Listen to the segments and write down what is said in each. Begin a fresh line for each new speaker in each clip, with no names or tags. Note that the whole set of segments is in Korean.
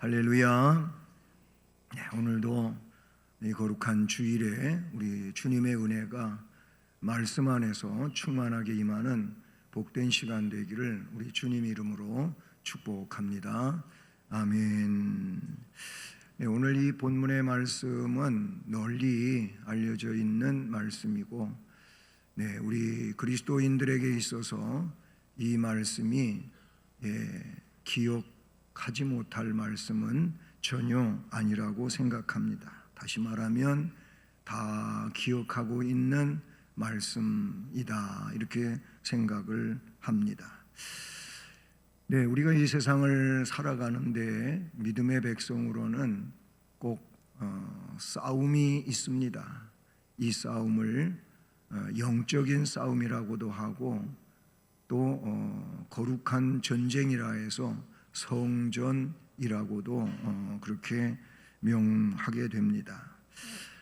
할렐루야. 오늘도 이 거룩한 주일에 우리 주님의 은혜가 말씀 안에서 충만하게 임하는 복된 시간 되기를 우리 주님 이름으로 축복합니다. 아멘. 오늘 이 본문의 말씀은 널리 알려져 있는 말씀이고, 우리 그리스도인들에게 있어서 이 말씀이 기억하지 못할 말씀은 전혀 아니라고 생각합니다. 다시 말하면 다 기억하고 있는 말씀이다, 이렇게 생각을 합니다. 우리가 이 세상을 살아가는데 믿음의 백성으로는 꼭 싸움이 있습니다. 이 싸움을 영적인 싸움이라고도 하고 또 거룩한 전쟁이라 해서 성전이라고도 그렇게 명하게 됩니다.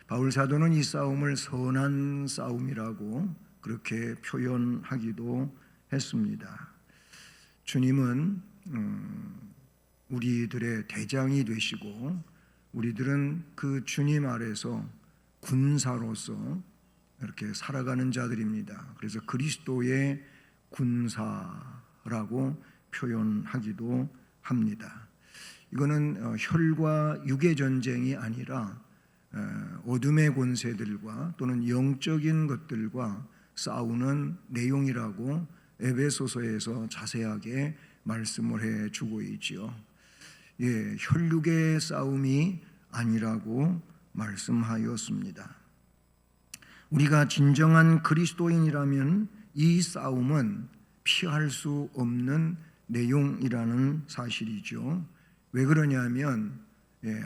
바울 사도는 이 싸움을 선한 싸움이라고 그렇게 표현하기도 했습니다. 주님은 우리들의 대장이 되시고 우리들은 그 주님 아래서 군사로서 이렇게 살아가는 자들입니다. 그래서 그리스도의 군사라고 표현하기도 합니다. 이거는 혈과 육의 전쟁이 아니라 어둠의 권세들과 또는 영적인 것들과 싸우는 내용이라고 에베소서에서 자세하게 말씀을 해주고 있지요. 혈육의 싸움이 아니라고 말씀하였습니다. 우리가 진정한 그리스도인이라면 이 싸움은 피할 수 없는 내용이라는 사실이죠. 왜 그러냐면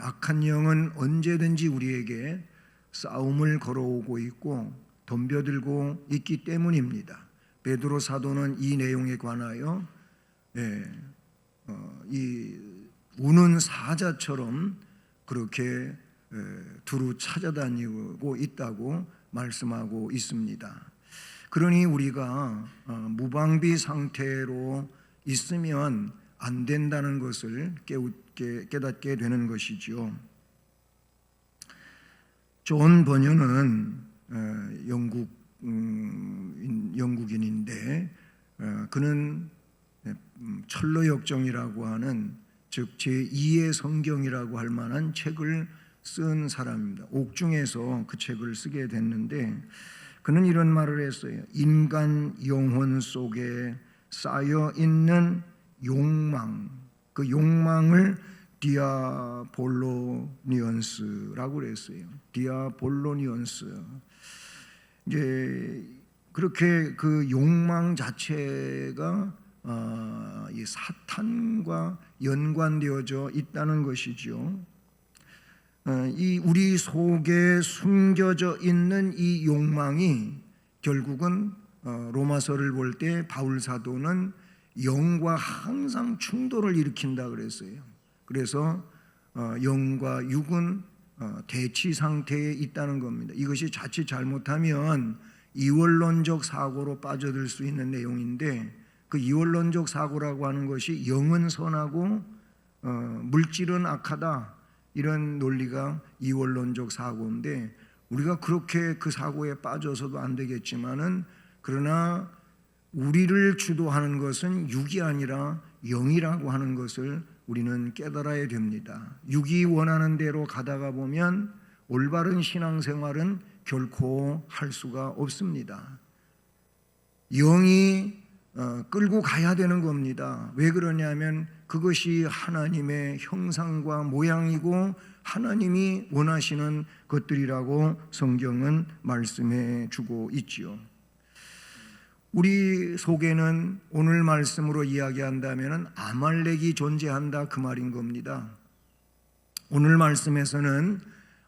악한 영은 언제든지 우리에게 싸움을 걸어오고 있고 덤벼들고 있기 때문입니다. 베드로 사도는 이 내용에 관하여 이 우는 사자처럼 그렇게 두루 찾아다니고 있다고 말씀하고 있습니다. 그러니 우리가 무방비 상태로 있으면 안 된다는 것을 깨닫게 되는 것이죠. 존 버녀는 영국인인데 그는 철로역정이라고 하는 즉 제2의 성경이라고 할 만한 책을 쓴 사람입니다. 옥중에서 그 책을 쓰게 됐는데 그는 이런 말을 했어요. 인간 영혼 속에 쌓여 있는 욕망, 그 욕망을 디아볼로니언스라고 그랬어요. 디아볼로니언스. 이제 그렇게 그 욕망 자체가 이 사탄과 연관되어져 있다는 것이죠. 이 우리 속에 숨겨져 있는 이 욕망이 결국은 로마서를 볼 때 바울 사도는 영과 항상 충돌을 일으킨다 그랬어요. 그래서 영과 육은 대치 상태에 있다는 겁니다. 이것이 자칫 잘못하면 이원론적 사고로 빠져들 수 있는 내용인데 그 이원론적 사고라고 하는 것이 영은 선하고 물질은 악하다, 이런 논리가 이원론적 사고인데 우리가 그렇게 그 사고에 빠져서도 안 되겠지만은 그러나 우리를 주도하는 것은 육이 아니라 영이라고 하는 것을 우리는 깨달아야 됩니다. 육이 원하는 대로 가다가 보면 올바른 신앙생활은 결코 할 수가 없습니다. 영이 끌고 가야 되는 겁니다. 왜 그러냐면 그것이 하나님의 형상과 모양이고 하나님이 원하시는 것들이라고 성경은 말씀해 주고 있지요. 우리 속에는 오늘 말씀으로 이야기한다면 아말렉이 존재한다, 그 말인 겁니다. 오늘 말씀에서는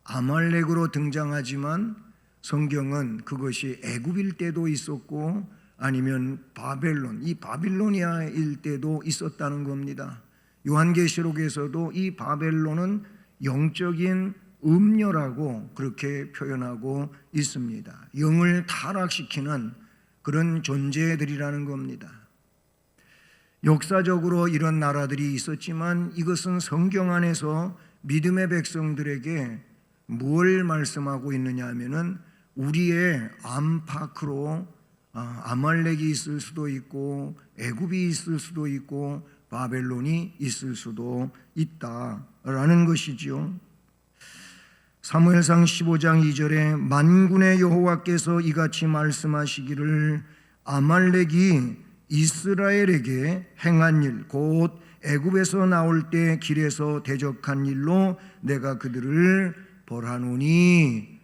아말렉으로 등장하지만 성경은 그것이 애굽일 때도 있었고 아니면 바벨론, 이 바빌로니아일 때도 있었다는 겁니다. 요한계시록에서도 이 바벨론은 영적인 음녀라고 그렇게 표현하고 있습니다. 영을 타락시키는 그런 존재들이라는 겁니다. 역사적으로 이런 나라들이 있었지만 이것은 성경 안에서 믿음의 백성들에게 뭘 말씀하고 있느냐 하면은 우리의 안팎으로 아말렉이 있을 수도 있고 애굽이 있을 수도 있고 바벨론이 있을 수도 있다라는 것이지요. 사무엘상 15장 2절에 만군의 여호와께서 이같이 말씀하시기를 아말렉이 이스라엘에게 행한 일 곧 애굽에서 나올 때 길에서 대적한 일로 내가 그들을 벌하노니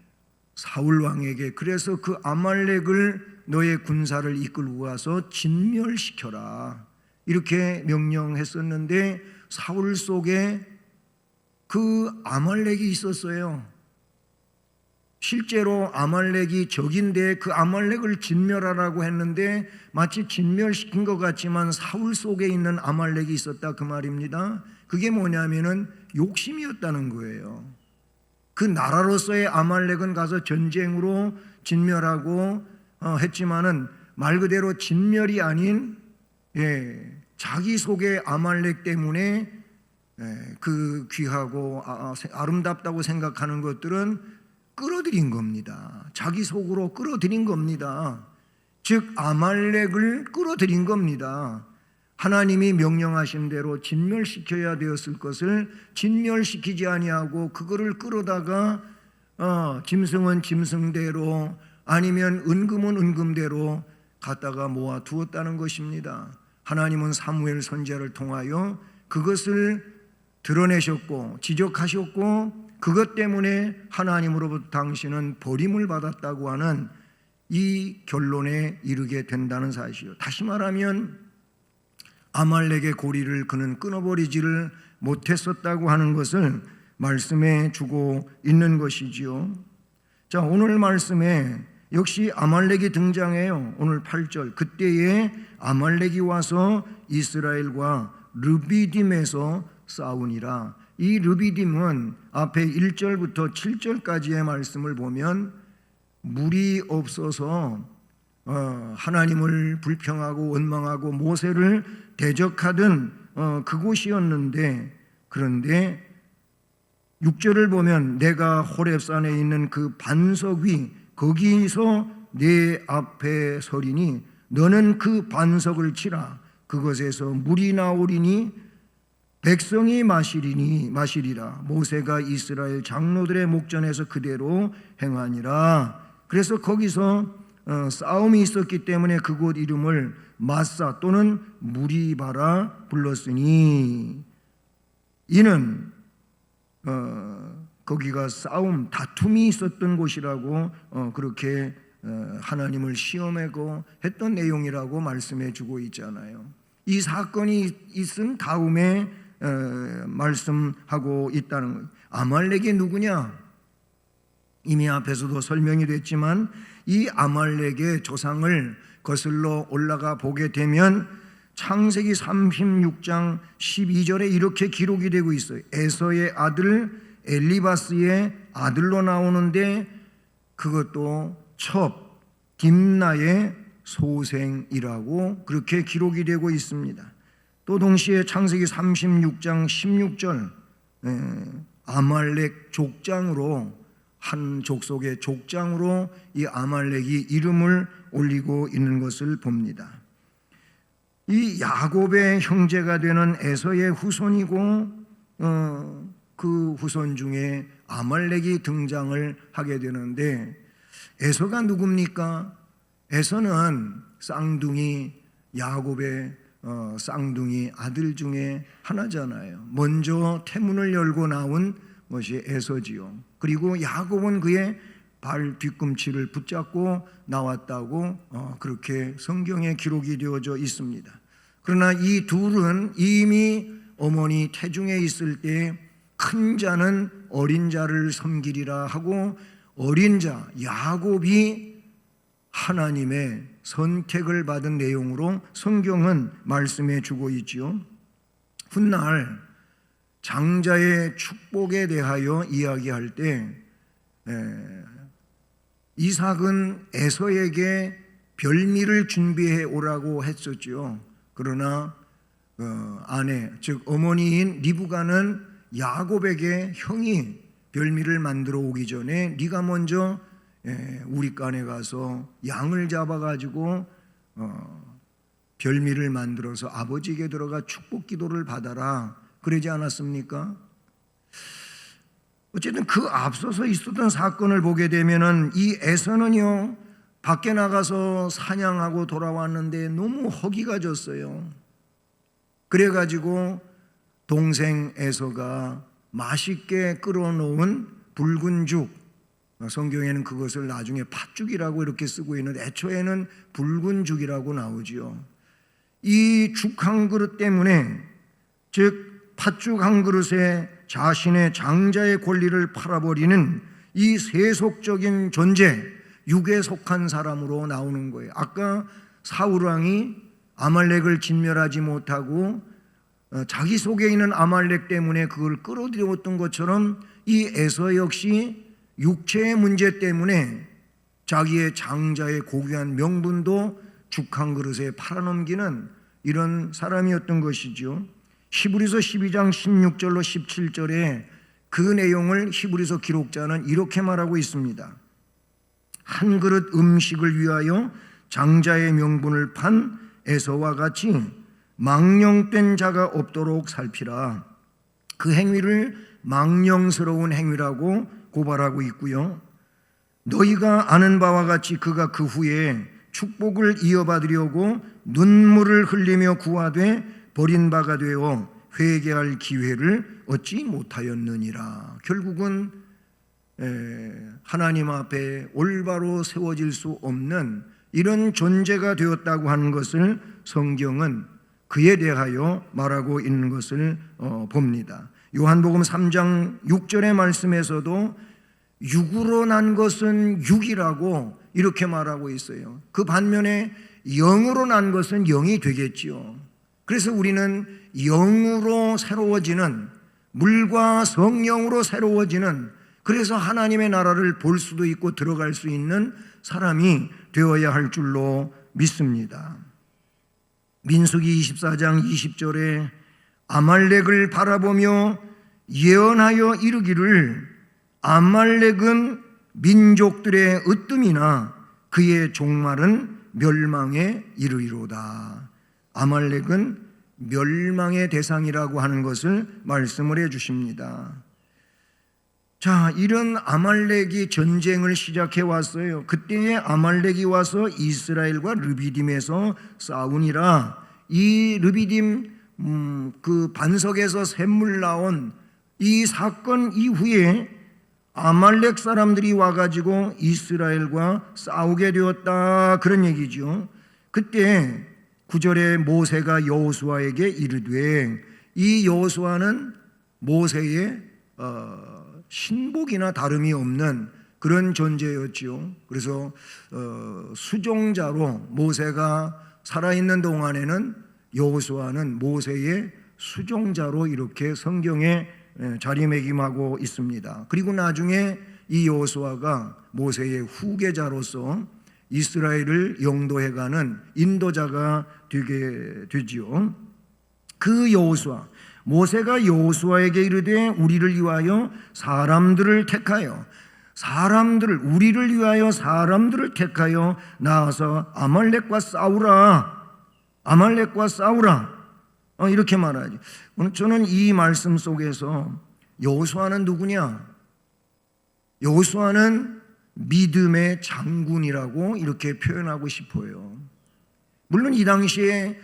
사울 왕에게 그래서 그 아말렉을 너의 군사를 이끌고 가서 진멸시켜라 이렇게 명령했었는데 사울 속에 그 아말렉이 있었어요. 실제로 아말렉이 적인데 그 아말렉을 진멸하라고 했는데 마치 진멸시킨 것 같지만 사울 속에 있는 아말렉이 있었다 그 말입니다. 그게 뭐냐면은 욕심이었다는 거예요. 그 나라로서의 아말렉은 가서 전쟁으로 진멸하고 했지만은 말 그대로 진멸이 아닌 자기 속의 아말렉 때문에 그 귀하고 아름답다고 생각하는 것들은 끌어들인 겁니다. 자기 속으로 끌어들인 겁니다. 즉 아말렉을 끌어들인 겁니다. 하나님이 명령하신 대로 진멸시켜야 되었을 것을 진멸시키지 아니하고 그거를 끌어다가 짐승은 짐승대로 아니면 은금은 은금대로 갖다가 모아 두었다는 것입니다. 하나님은 사무엘 선지자를 통하여 그것을 드러내셨고 지적하셨고 그것 때문에 하나님으로부터 당신은 버림을 받았다고 하는 이 결론에 이르게 된다는 사실이요. 다시 말하면 아말렉의 고리를 그는 끊어버리지를 못했었다고 하는 것을 말씀해 주고 있는 것이지요. 자, 오늘 말씀에 역시 아말렉이 등장해요. 오늘 8절 그때에 아말렉이 와서 이스라엘과 르비딤에서 싸우니라. 이 르비딤은 앞에 1절부터 7절까지의 말씀을 보면 물이 없어서 하나님을 불평하고 원망하고 모세를 대적하던 그곳이었는데 그런데 6절을 보면 내가 호렙산에 있는 그 반석 위 거기서 내 앞에 서리니 너는 그 반석을 치라 그것에서 물이 나오리니 백성이 마시리라. 모세가 이스라엘 장로들의 목전에서 그대로 행하니라. 그래서 거기서 싸움이 있었기 때문에 그곳 이름을 마사 또는 무리바라 불렀으니 이는 거기가 싸움, 다툼이 있었던 곳이라고 그렇게 하나님을 시험하고 했던 내용이라고 말씀해 주고 있잖아요. 이 사건이 있은 다음에 말씀하고 있다는 거예요. 아말렉이 누구냐? 이미 앞에서도 설명이 됐지만 이 아말렉의 조상을 거슬러 올라가 보게 되면 창세기 36장 12절에 이렇게 기록이 되고 있어요. 에서의 아들 엘리바스의 아들로 나오는데 그것도 첩 딥나의 소생이라고 그렇게 기록이 되고 있습니다. 또 동시에 창세기 36장 16절 아말렉 족장으로 한 족속의 족장으로 이 아말렉이 이름을 올리고 있는 것을 봅니다. 이 야곱의 형제가 되는 에서의 후손이고 그 후손 중에 아말렉이 등장을 하게 되는데 에서가 누굽니까? 에서는 쌍둥이 야곱의 쌍둥이 아들 중에 하나잖아요. 먼저 태문을 열고 나온 것이 에서지요. 그리고 야곱은 그의 발 뒤꿈치를 붙잡고 나왔다고 그렇게 성경에 기록이 되어져 있습니다. 그러나 이 둘은 이미 어머니 태중에 있을 때 큰 자는 어린 자를 섬기리라 하고 어린 자 야곱이 하나님의 선택을 받은 내용으로 성경은 말씀해 주고 있지요. 훗날 장자의 축복에 대하여 이야기할 때 이삭은 에서에게 별미를 준비해 오라고 했었죠. 그러나 아내, 즉 어머니인 리브가는 야곱에게 형이 별미를 만들어 오기 전에 네가 먼저 우리 간에 가서 양을 잡아가지고 별미를 만들어서 아버지에게 들어가 축복 기도를 받아라, 그러지 않았습니까? 어쨌든 그 앞서서 있었던 사건을 보게 되면은 이 에서는요, 밖에 나가서 사냥하고 돌아왔는데 너무 허기가 졌어요. 그래가지고 동생 에서가 맛있게 끓여놓은 붉은 죽, 성경에는 그것을 나중에 팥죽이라고 이렇게 쓰고 있는데 애초에는 붉은 죽이라고 나오지요. 이 죽 한 그릇 때문에, 즉 팥죽 한 그릇에 자신의 장자의 권리를 팔아버리는 이 세속적인 존재, 육에 속한 사람으로 나오는 거예요. 아까 사울 왕이 아말렉을 진멸하지 못하고 자기 속에 있는 아말렉 때문에 그걸 끌어들여왔던 것처럼 이 에서 역시 육체의 문제 때문에 자기의 장자의 고귀한 명분도 죽 한 그릇에 팔아넘기는 이런 사람이었던 것이죠. 히브리서 12장 16절로 17절에 그 내용을 히브리서 기록자는 이렇게 말하고 있습니다. 한 그릇 음식을 위하여 장자의 명분을 판 에서와 같이 망령된 자가 없도록 살피라. 그 행위를 망령스러운 행위라고 고발하고 있고요. 너희가 아는 바와 같이 그가 그 후에 축복을 이어받으려고 눈물을 흘리며 구하되 버린 바가 되어 회개할 기회를 얻지 못하였느니라. 결국은 하나님 앞에 올바로 세워질 수 없는 이런 존재가 되었다고 하는 것을 성경은 그에 대하여 말하고 있는 것을 봅니다. 요한복음 3장 6절의 말씀에서도 육으로 난 것은 육이라고 이렇게 말하고 있어요. 그 반면에 영으로 난 것은 영이 되겠지요. 그래서 우리는 영으로 새로워지는, 물과 성령으로 새로워지는, 그래서 하나님의 나라를 볼 수도 있고 들어갈 수 있는 사람이 되어야 할 줄로 믿습니다. 민수기 24장 20절에 아말렉을 바라보며 예언하여 이르기를 아말렉은 민족들의 으뜸이나 그의 종말은 멸망에 이르리로다. 아말렉은 멸망의 대상이라고 하는 것을 말씀을 해 주십니다. 자, 이런 아말렉이 전쟁을 시작해 왔어요. 그때에 아말렉이 와서 이스라엘과 르비딤에서 싸우니라. 이 르비딤 그 반석에서 샘물 나온 이 사건 이후에 아말렉 사람들이 와가지고 이스라엘과 싸우게 되었다, 그런 얘기죠. 그때 9절에 모세가 여호수아에게 이르되, 이 여호수아는 모세의 신복이나 다름이 없는 그런 존재였지요. 그래서 수종자로 모세가 살아있는 동안에는 여호수아는 모세의 수종자로 이렇게 성경에 자리매김하고 있습니다. 그리고 나중에 이 여호수아가 모세의 후계자로서 이스라엘을 영도해가는 인도자가 되게 되지요. 그 여호수아, 모세가 여호수아에게 이르되 우리를 위하여 사람들을 택하여 우리를 위하여 사람들을 택하여 나와서 아말렉과 싸우라. 이렇게 말하지. 저는 이 말씀 속에서 여호수아는 누구냐? 여호수아는 믿음의 장군이라고 이렇게 표현하고 싶어요. 물론 이 당시에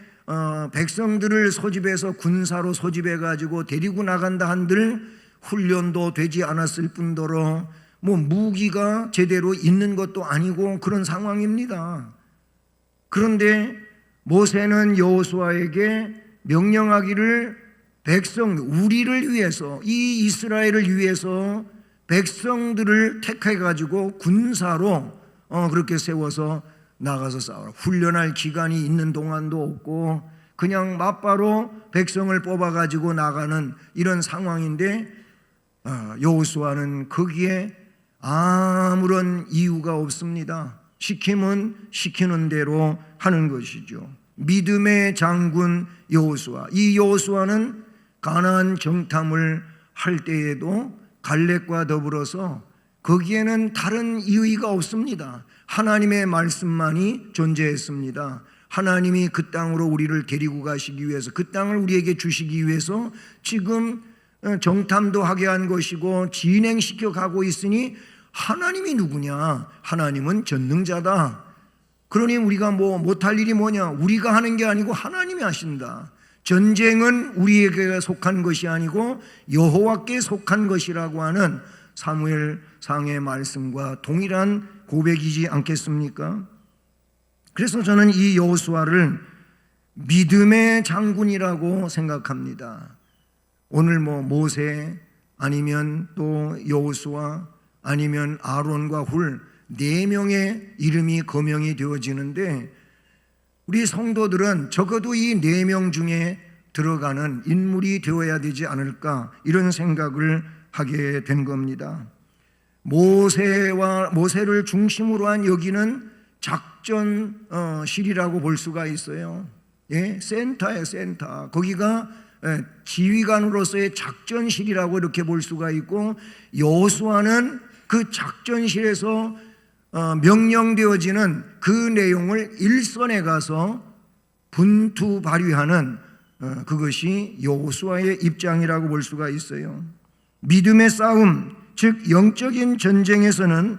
백성들을 소집해서 군사로 소집해가지고 데리고 나간다 한들 훈련도 되지 않았을 뿐더러 무기가 제대로 있는 것도 아니고 그런 상황입니다. 그런데 모세는 여호수아에게 명령하기를 우리를 위해서, 이 이스라엘을 위해서 백성들을 택해가지고 군사로 그렇게 세워서 나가서 싸우라. 훈련할 기간이 있는 동안도 없고 그냥 맞바로 백성을 뽑아가지고 나가는 이런 상황인데 여호수아는 거기에 아무런 이유가 없습니다. 시키면 시키는 대로 하는 것이죠. 믿음의 장군 여호수아. 이 여호수아는 가나안 정탐을 할 때에도 갈렙과 더불어서 거기에는 다른 이의가 없습니다. 하나님의 말씀만이 존재했습니다. 하나님이 그 땅으로 우리를 데리고 가시기 위해서, 그 땅을 우리에게 주시기 위해서 지금 정탐도 하게 한 것이고 진행시켜 가고 있으니 하나님이 누구냐? 하나님은 전능자다. 그러니 우리가 못할 일이 뭐냐? 우리가 하는 게 아니고 하나님이 하신다. 전쟁은 우리에게 속한 것이 아니고 여호와께 속한 것이라고 하는 사무엘상의 말씀과 동일한 고백이지 않겠습니까? 그래서 저는 이 여호수아를 믿음의 장군이라고 생각합니다. 오늘 모세 아니면 또 여호수아 아니면 아론과 훌 4명의 이름이 거명이 되어지는데 우리 성도들은 적어도 이 4명 중에 들어가는 인물이 되어야 되지 않을까, 이런 생각을 하게 된 겁니다. 모세를 중심으로 한 여기는 작전실이라고 볼 수가 있어요. 예, 센터예요, 센터. 거기가 지휘관으로서의 작전실이라고 이렇게 볼 수가 있고, 여호수아는 그 작전실에서 명령되어지는 그 내용을 일선에 가서 분투 발휘하는 그것이 여호수아의 입장이라고 볼 수가 있어요. 믿음의 싸움, 즉 영적인 전쟁에서는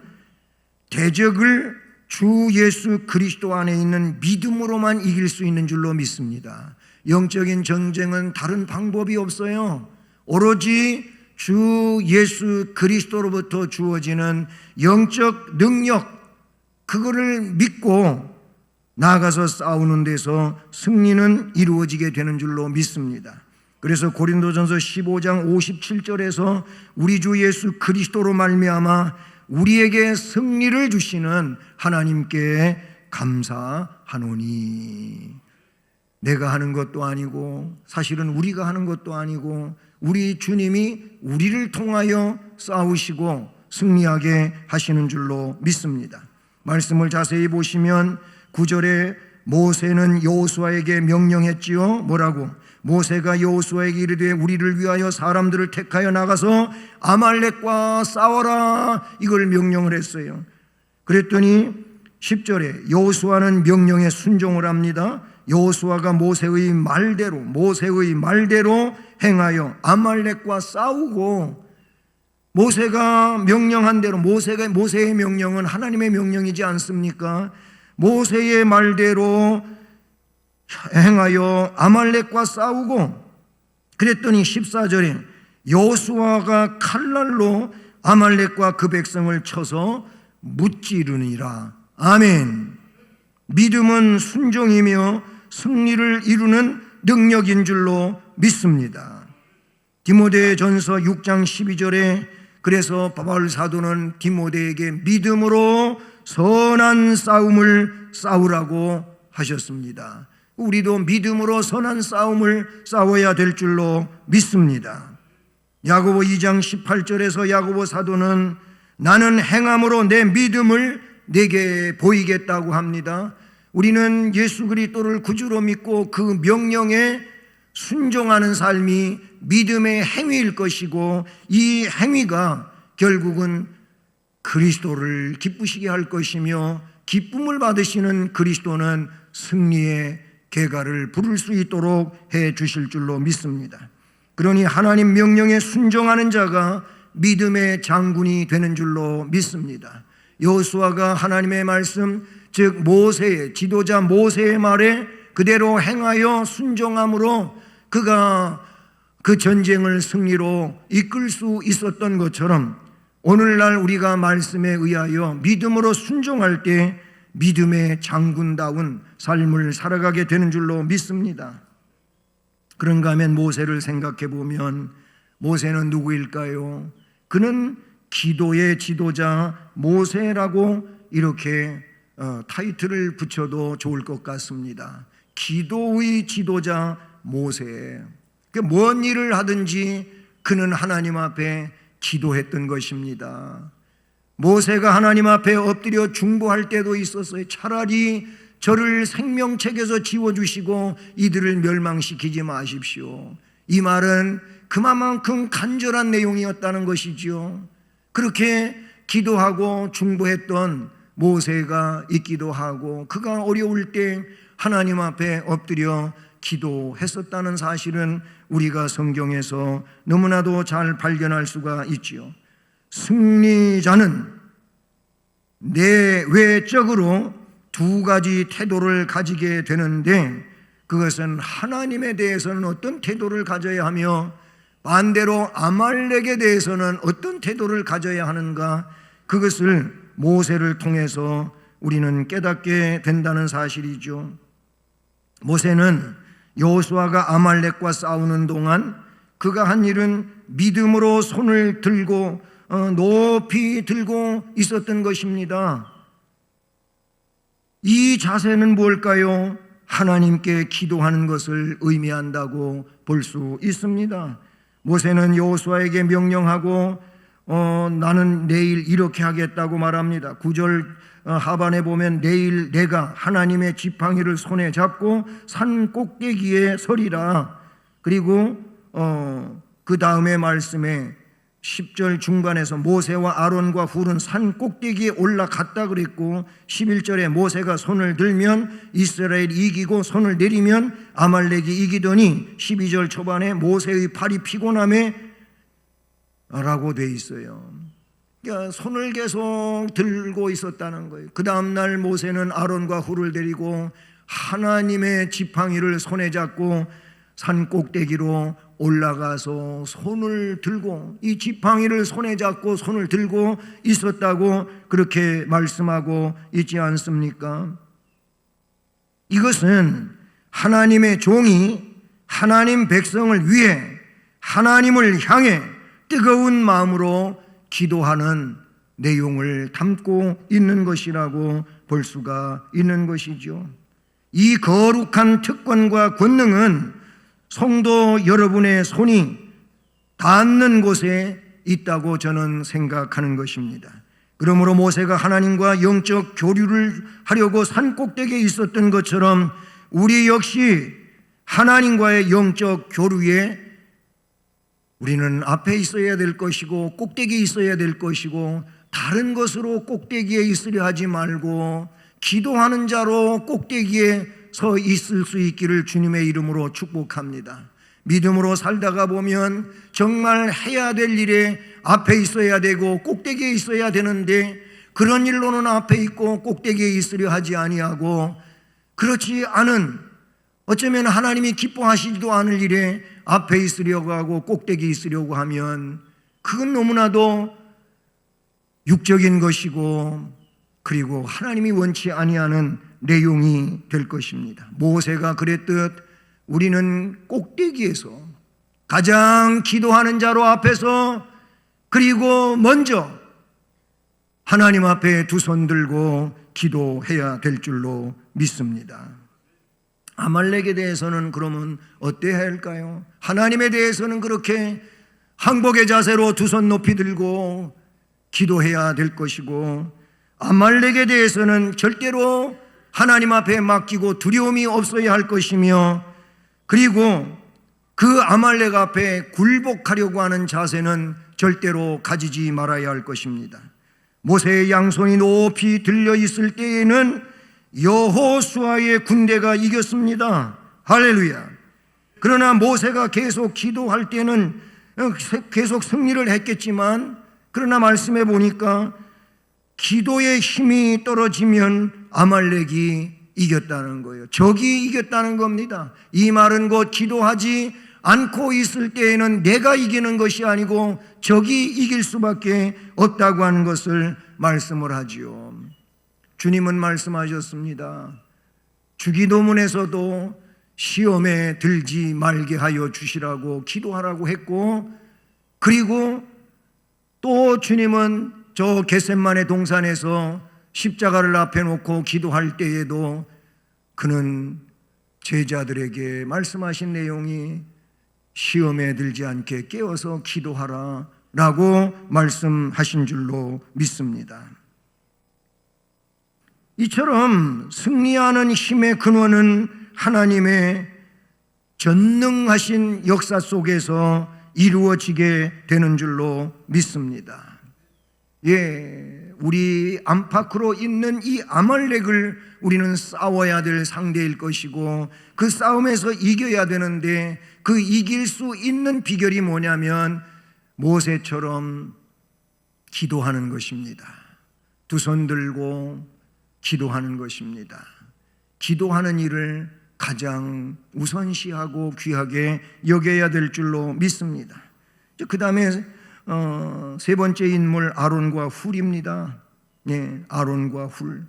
대적을 주 예수 그리스도 안에 있는 믿음으로만 이길 수 있는 줄로 믿습니다. 영적인 전쟁은 다른 방법이 없어요. 오로지 주 예수 그리스도로부터 주어지는 영적 능력, 그거를 믿고 나아가서 싸우는 데서 승리는 이루어지게 되는 줄로 믿습니다. 그래서 고린도전서 15장 57절에서 우리 주 예수 그리스도로 말미암아 우리에게 승리를 주시는 하나님께 감사하노니, 내가 하는 것도 아니고 사실은 우리가 하는 것도 아니고 우리 주님이 우리를 통하여 싸우시고 승리하게 하시는 줄로 믿습니다. 말씀을 자세히 보시면 9절에 모세는 여호수아에게 명령했지요. 뭐라고? 모세가 여호수아에게 이르되 우리를 위하여 사람들을 택하여 나가서 아말렉과 싸워라, 이걸 명령을 했어요. 그랬더니 10절에 여호수아는 명령에 순종을 합니다. 여호수아가 모세의 말대로 행하여 아말렉과 싸우고, 모세가 명령한 대로, 모세의 명령은 하나님의 명령이지 않습니까? 모세의 말대로 행하여 아말렉과 싸우고, 그랬더니 14절에 여호수아가 칼날로 아말렉과 그 백성을 쳐서 무찌르니라. 아멘. 믿음은 순종이며 승리를 이루는 능력인 줄로 믿습니다. 디모데전서 6장 12절에 그래서 바울 사도는 디모데에게 믿음으로 선한 싸움을 싸우라고 하셨습니다. 우리도 믿음으로 선한 싸움을 싸워야 될 줄로 믿습니다. 야고보 2장 18절에서 야고보 사도는 나는 행함으로 내 믿음을 내게 보이겠다고 합니다. 우리는 예수 그리스도를 구주로 믿고 그 명령에 순종하는 삶이 믿음의 행위일 것이고, 이 행위가 결국은 그리스도를 기쁘시게 할 것이며, 기쁨을 받으시는 그리스도는 승리의 계가를 부를 수 있도록 해 주실 줄로 믿습니다. 그러니 하나님 명령에 순종하는 자가 믿음의 장군이 되는 줄로 믿습니다. 여호수아가 하나님의 말씀, 즉 모세의 지도자 모세의 말에 그대로 행하여 순종함으로 그가 그 전쟁을 승리로 이끌 수 있었던 것처럼, 오늘날 우리가 말씀에 의하여 믿음으로 순종할 때 믿음의 장군다운 삶을 살아가게 되는 줄로 믿습니다. 그런가 하면 모세를 생각해 보면 모세는 누구일까요? 그는 기도의 지도자 모세라고 이렇게 타이틀을 붙여도 좋을 것 같습니다. 기도의 지도자 모세. 뭔 일을 하든지 그는 하나님 앞에 기도했던 것입니다. 모세가 하나님 앞에 엎드려 중보할 때도 있었어요. 차라리 저를 생명책에서 지워주시고 이들을 멸망시키지 마십시오. 이 말은 그만큼 간절한 내용이었다는 것이지요. 그렇게 기도하고 중보했던 모세가 있기도 하고, 그가 어려울 때 하나님 앞에 엎드려 기도했었다는 사실은 우리가 성경에서 너무나도 잘 발견할 수가 있지요. 승리자는 내외적으로 두 가지 태도를 가지게 되는데, 그것은 하나님에 대해서는 어떤 태도를 가져야 하며 반대로 아말렉에 대해서는 어떤 태도를 가져야 하는가, 그것을 모세를 통해서 우리는 깨닫게 된다는 사실이죠. 모세는 여호수아가 아말렉과 싸우는 동안 그가 한 일은 믿음으로 손을 들고 높이 들고 있었던 것입니다. 이 자세는 뭘까요? 하나님께 기도하는 것을 의미한다고 볼 수 있습니다. 모세는 여호수아에게 명령하고 나는 내일 이렇게 하겠다고 말합니다. 9절 하반에 보면 내일 내가 하나님의 지팡이를 손에 잡고 산 꼭대기에 서리라. 그리고 그 다음에 말씀에 10절 중간에서 모세와 아론과 훌은 산 꼭대기에 올라갔다 그랬고, 11절에 모세가 손을 들면 이스라엘이 이기고 손을 내리면 아말렉이 이기더니 12절 초반에 모세의 팔이 피곤함에 라고 돼 있어요. 그러니까 손을 계속 들고 있었다는 거예요. 그 다음날 모세는 아론과 훌을 데리고 하나님의 지팡이를 손에 잡고 산 꼭대기로 올라가서 손을 들고, 이 지팡이를 손에 잡고 손을 들고 있었다고 그렇게 말씀하고 있지 않습니까? 이것은 하나님의 종이 하나님 백성을 위해 하나님을 향해 뜨거운 마음으로 기도하는 내용을 담고 있는 것이라고 볼 수가 있는 것이죠. 이 거룩한 특권과 권능은 성도 여러분의 손이 닿는 곳에 있다고 저는 생각하는 것입니다. 그러므로 모세가 하나님과 영적 교류를 하려고 산 꼭대기에 있었던 것처럼 우리 역시 하나님과의 영적 교류에 우리는 앞에 있어야 될 것이고 꼭대기에 있어야 될 것이고, 다른 것으로 꼭대기에 있으려 하지 말고 기도하는 자로 꼭대기에 서 있을 수 있기를 주님의 이름으로 축복합니다. 믿음으로 살다가 보면 정말 해야 될 일에 앞에 있어야 되고 꼭대기에 있어야 되는데, 그런 일로는 앞에 있고 꼭대기에 있으려 하지 아니하고, 그렇지 않은, 어쩌면 하나님이 기뻐하시지도 않을 일에 앞에 있으려고 하고 꼭대기에 있으려고 하면 그건 너무나도 육적인 것이고, 그리고 하나님이 원치 아니하는 내용이 될 것입니다. 모세가 그랬듯 우리는 꼭대기에서 가장 기도하는 자로 앞에서, 그리고 먼저 하나님 앞에 두 손 들고 기도해야 될 줄로 믿습니다. 아말렉에 대해서는 그러면 어때야 할까요? 하나님에 대해서는 그렇게 항복의 자세로 두 손 높이 들고 기도해야 될 것이고, 아말렉에 대해서는 절대로 하나님 앞에 맡기고 두려움이 없어야 할 것이며, 그리고 그 아말렉 앞에 굴복하려고 하는 자세는 절대로 가지지 말아야 할 것입니다. 모세의 양손이 높이 들려 있을 때에는 여호수아의 군대가 이겼습니다. 할렐루야. 그러나 모세가 계속 기도할 때는 계속 승리를 했겠지만, 그러나 말씀해 보니까 기도의 힘이 떨어지면 아말렉이 이겼다는 거예요. 적이 이겼다는 겁니다. 이 말은 곧 기도하지 않고 있을 때에는 내가 이기는 것이 아니고 적이 이길 수밖에 없다고 하는 것을 말씀을 하지요. 주님은 말씀하셨습니다. 주기도문에서도 시험에 들지 말게 하여 주시라고 기도하라고 했고, 그리고 또 주님은 저 겟세마네 동산에서 십자가를 앞에 놓고 기도할 때에도 그는 제자들에게 말씀하신 내용이 시험에 들지 않게 깨어서 기도하라 라고 말씀하신 줄로 믿습니다. 이처럼 승리하는 힘의 근원은 하나님의 전능하신 역사 속에서 이루어지게 되는 줄로 믿습니다. 우리 안팎으로 있는 이 아말렉을 우리는 싸워야 될 상대일 것이고, 그 싸움에서 이겨야 되는데 그 이길 수 있는 비결이 뭐냐면 모세처럼 기도하는 것입니다. 두 손 들고 기도하는 것입니다. 기도하는 일을 가장 우선시하고 귀하게 여겨야 될 줄로 믿습니다. 그 다음에 세 번째 인물 아론과 훌입니다. 아론과 훌.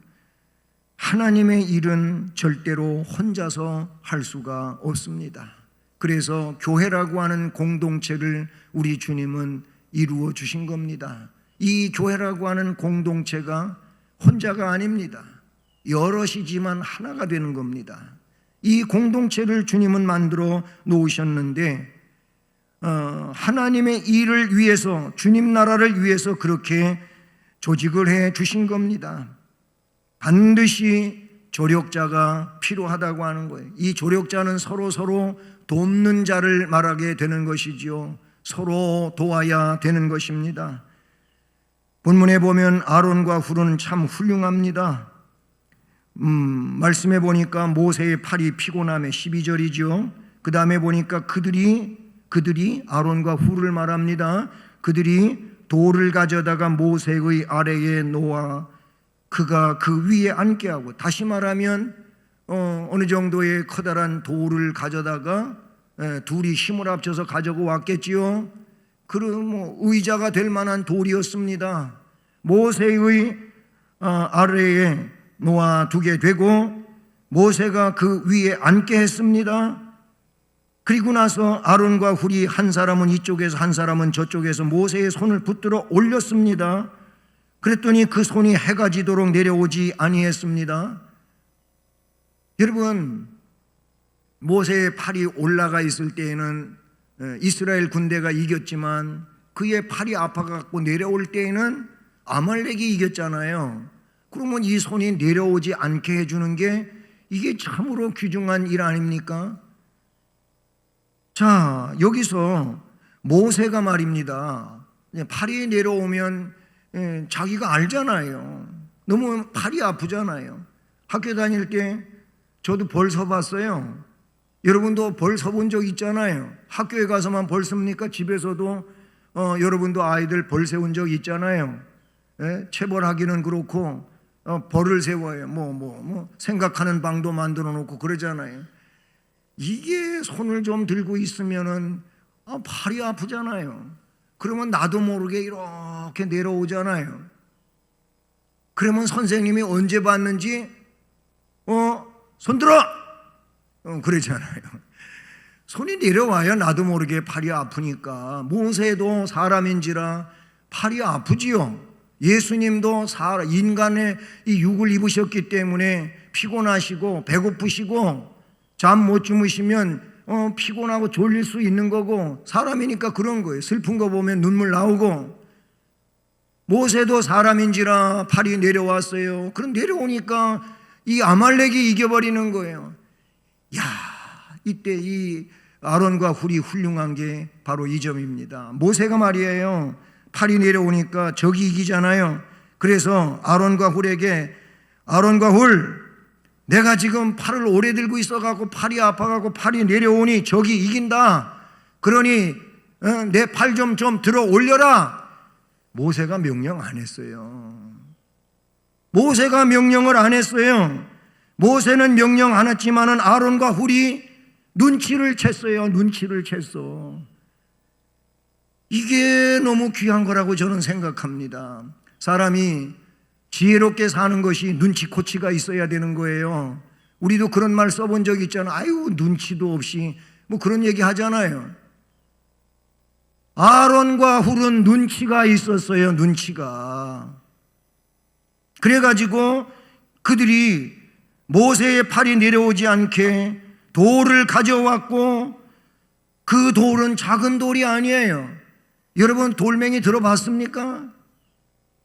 하나님의 일은 절대로 혼자서 할 수가 없습니다. 그래서 교회라고 하는 공동체를 우리 주님은 이루어 주신 겁니다. 이 교회라고 하는 공동체가 혼자가 아닙니다. 여럿이지만 하나가 되는 겁니다. 이 공동체를 주님은 만들어 놓으셨는데 하나님의 일을 위해서, 주님 나라를 위해서 그렇게 조직을 해 주신 겁니다. 반드시 조력자가 필요하다고 하는 거예요. 이 조력자는 서로 돕는 자를 말하게 되는 것이지요. 서로 도와야 되는 것입니다. 본문에 보면 아론과 훌은 참 훌륭합니다. 말씀해 보니까 모세의 팔이 피곤함에 12절이죠. 그 다음에 보니까 그들이 아론과 훌을 말합니다. 그들이 돌을 가져다가 모세의 아래에 놓아 그가 그 위에 앉게 하고, 다시 말하면 어느 정도의 커다란 돌을 가져다가 둘이 힘을 합쳐서 가지고 왔겠지요. 그럼 의자가 될 만한 돌이었습니다. 모세의 아래에 놓아두게 되고 모세가 그 위에 앉게 했습니다. 그리고 나서 아론과 훌이 한 사람은 이쪽에서 한 사람은 저쪽에서 모세의 손을 붙들어 올렸습니다. 그랬더니 그 손이 해가 지도록 내려오지 아니했습니다. 여러분, 모세의 팔이 올라가 있을 때에는 이스라엘 군대가 이겼지만 그의 팔이 아파갖고 내려올 때에는 아말렉이 이겼잖아요. 그러면 이 손이 내려오지 않게 해주는 게 이게 참으로 귀중한 일 아닙니까? 자, 여기서 모세가 말입니다. 팔이 내려오면 자기가 알잖아요. 너무 팔이 아프잖아요. 학교 다닐 때 저도 벌 서봤어요. 여러분도 벌 서본 적 있잖아요. 학교에 가서만 벌 씁니까? 집에서도 여러분도 아이들 벌 세운 적 있잖아요. 체벌하기는 그렇고 벌을 세워요. 생각하는 방도 만들어 놓고 그러잖아요. 이게 손을 좀 들고 있으면은 팔이 아프잖아요. 그러면 나도 모르게 이렇게 내려오잖아요. 그러면 선생님이 언제 봤는지 손 들어! 그러잖아요. 손이 내려와야 나도 모르게 팔이 아프니까. 모세도 사람인지라 팔이 아프지요. 예수님도 인간의 이 육을 입으셨기 때문에 피곤하시고 배고프시고 잠 못 주무시면 피곤하고 졸릴 수 있는 거고, 사람이니까 그런 거예요. 슬픈 거 보면 눈물 나오고. 모세도 사람인지라 팔이 내려왔어요. 그럼 내려오니까 이 아말렉이 이겨버리는 거예요. 야, 이때 이 아론과 훌이 훌륭한 게 바로 이 점입니다. 모세가 말이에요, 팔이 내려오니까 적이 이기잖아요. 그래서 아론과 훌에게, 아론과 훌, 내가 지금 팔을 오래 들고 있어갖고 팔이 아파갖고 팔이 내려오니 적이 이긴다. 그러니 내 팔 좀 들어 올려라. 모세가 명령 안 했어요. 모세가 명령을 안 했어요. 모세는 명령 안 했지만은 아론과 훌이 눈치를 챘어요. 눈치를 챘어. 이게 너무 귀한 거라고 저는 생각합니다. 사람이 지혜롭게 사는 것이 눈치코치가 있어야 되는 거예요. 우리도 그런 말 써본 적 있잖아요. 아유, 눈치도 없이 그런 얘기 하잖아요. 아론과 훌은 눈치가 있었어요. 눈치가. 그래가지고 그들이 모세의 팔이 내려오지 않게 돌을 가져왔고, 그 돌은 작은 돌이 아니에요. 여러분 돌멩이 들어봤습니까?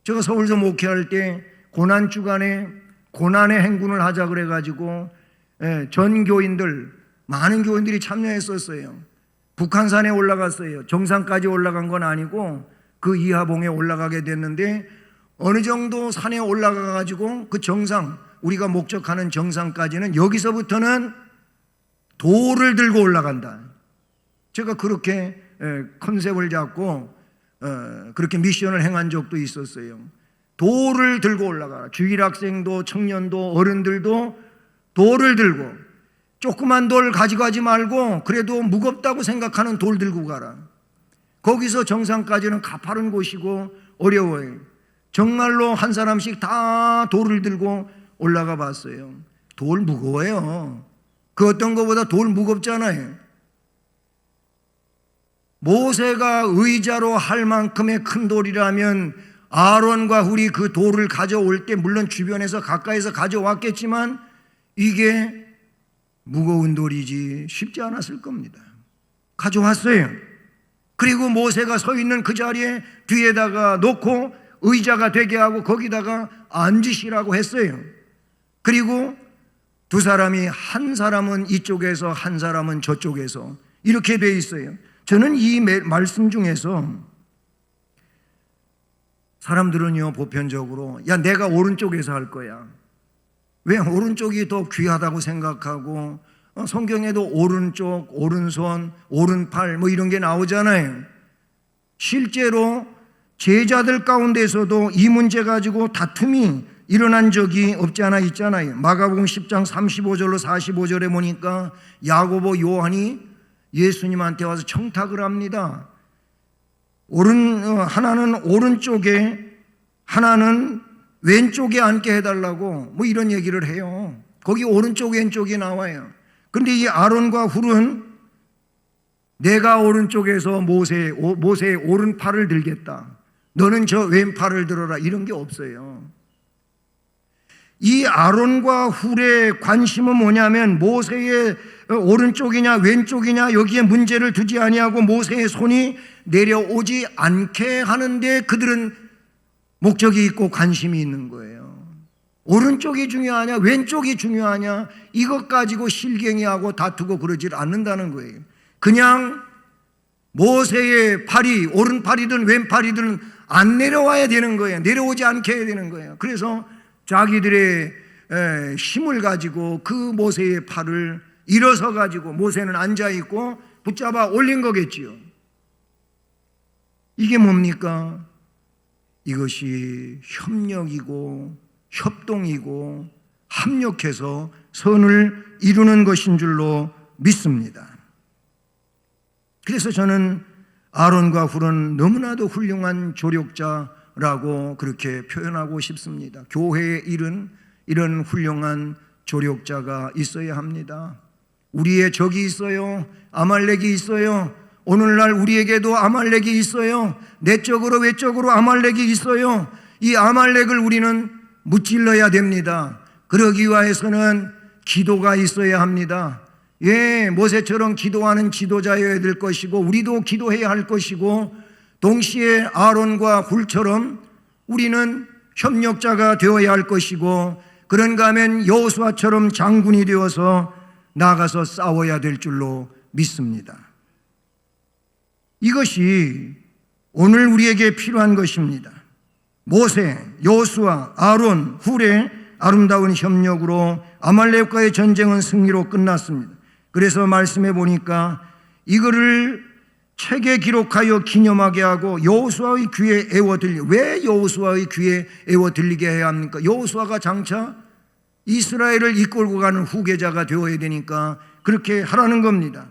제가 서울서 목회할 때 고난주간에 고난의 행군을 하자 그래가지고 전 교인들, 많은 교인들이 참여했었어요. 북한산에 올라갔어요. 정상까지 올라간 건 아니고 그 이하봉에 올라가게 됐는데, 어느 정도 산에 올라가가지고 그 정상, 우리가 목적하는 정상까지는 여기서부터는 돌을 들고 올라간다. 제가 그렇게 컨셉을 잡고 그렇게 미션을 행한 적도 있었어요. 돌을 들고 올라가라. 주일학생도 청년도 어른들도 돌을 들고, 조그만 돌 가지고 가지 말고 그래도 무겁다고 생각하는 돌 들고 가라. 거기서 정상까지는 가파른 곳이고 어려워요. 정말로 한 사람씩 다 돌을 들고 올라가 봤어요. 돌 무거워요. 그 어떤 것보다 돌 무겁잖아요. 모세가 의자로 할 만큼의 큰 돌이라면 아론과 훌이 그 돌을 가져올 때 물론 주변에서 가까이서 가져왔겠지만 이게 무거운 돌이지 쉽지 않았을 겁니다. 가져왔어요. 그리고 모세가 서 있는 그 자리에 뒤에다가 놓고 의자가 되게 하고 거기다가 앉으시라고 했어요. 그리고 두 사람이, 한 사람은 이쪽에서 한 사람은 저쪽에서 이렇게 돼 있어요. 저는 이 말씀 중에서 사람들은요 보편적으로 야 내가 오른쪽에서 할 거야, 왜 오른쪽이 더 귀하다고 생각하고 성경에도 오른쪽, 오른손, 오른팔 뭐 이런 게 나오잖아요. 실제로 제자들 가운데서도 이 문제 가지고 다툼이 일어난 적이 없지 않아 있잖아요. 마가복음 10장 35절로 45절에 보니까 야고보, 요한이 예수님한테 와서 청탁을 합니다. 하나는 오른쪽에, 하나는 왼쪽에 앉게 해달라고 뭐 이런 얘기를 해요. 거기 오른쪽 왼쪽이 나와요. 그런데 이 아론과 훌은 내가 오른쪽에서 모세의 오른팔을 들겠다, 너는 저 왼팔을 들어라, 이런 게 없어요. 이 아론과 훌의 관심은 뭐냐면 모세의 오른쪽이냐 왼쪽이냐 여기에 문제를 두지 아니하고 모세의 손이 내려오지 않게 하는데 그들은 목적이 있고 관심이 있는 거예요. 오른쪽이 중요하냐 왼쪽이 중요하냐 이것 가지고 실갱이하고 다투고 그러질 않는다는 거예요. 그냥 모세의 팔이 오른팔이든 왼팔이든 안 내려와야 되는 거예요. 내려오지 않게 해야 되는 거예요. 그래서 자기들의 힘을 가지고 그 모세의 팔을 일어서 가지고, 모세는 앉아 있고 붙잡아 올린 거겠지요. 이게 뭡니까? 이것이 협력이고 협동이고 합력해서 선을 이루는 것인 줄로 믿습니다. 그래서 저는 아론과 훌은 너무나도 훌륭한 조력자라고 그렇게 표현하고 싶습니다. 교회의 일은 이런 훌륭한 조력자가 있어야 합니다. 우리의 적이 있어요. 아말렉이 있어요. 오늘날 우리에게도 아말렉이 있어요. 내적으로 외적으로 아말렉이 있어요. 이 아말렉을 우리는 무찔러야 됩니다. 그러기 위해서는 기도가 있어야 합니다. 모세처럼 기도하는 지도자여야 될 것이고 우리도 기도해야 할 것이고, 동시에 아론과 훌처럼 우리는 협력자가 되어야 할 것이고, 그런가 하면 여호수아처럼 장군이 되어서 나가서 싸워야 될 줄로 믿습니다. 이것이 오늘 우리에게 필요한 것입니다. 모세, 여호수아, 아론, 훌의 아름다운 협력으로 아말렉과의 전쟁은 승리로 끝났습니다. 그래서 말씀해 보니까 이거를 책에 기록하여 기념하게 하고 여호수아의 귀에 애워 들리. 왜 여호수아의 귀에 애워 들리게 해야 합니까? 여호수아가 장차 이스라엘을 이끌고 가는 후계자가 되어야 되니까 그렇게 하라는 겁니다.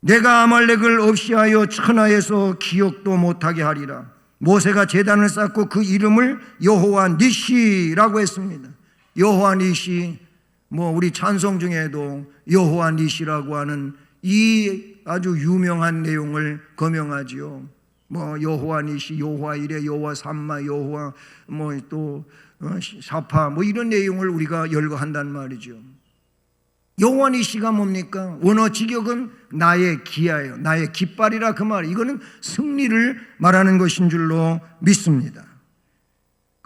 내가 아말렉을 없이하여 천하에서 기억도 못하게 하리라. 모세가 제단을 쌓고 그 이름을 여호와 니시라고 했습니다. 여호와 니시, 우리 찬송 중에도 여호와 니시라고 하는 이 아주 유명한 내용을 거명하지요. 여호와 니시, 여호와 이레, 여호와 삼마, 여호와 또 사파 이런 내용을 우리가 열거한단 말이죠. 여호와 니시가 뭡니까? 원어 직역은 나의 기하예요. 나의 깃발이라 그 말. 이거는 승리를 말하는 것인 줄로 믿습니다.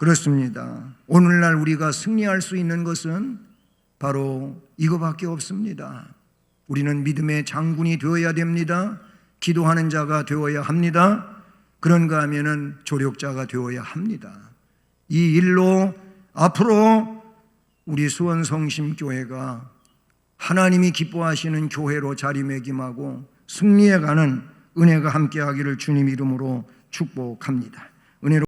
그렇습니다. 오늘날 우리가 승리할 수 있는 것은 바로 이거밖에 없습니다. 우리는 믿음의 장군이 되어야 됩니다. 기도하는 자가 되어야 합니다. 그런가 하면은 조력자가 되어야 합니다. 이 일로 앞으로 우리 수원성심교회가 하나님이 기뻐하시는 교회로 자리매김하고 승리해가는 은혜가 함께하기를 주님 이름으로 축복합니다. 은혜로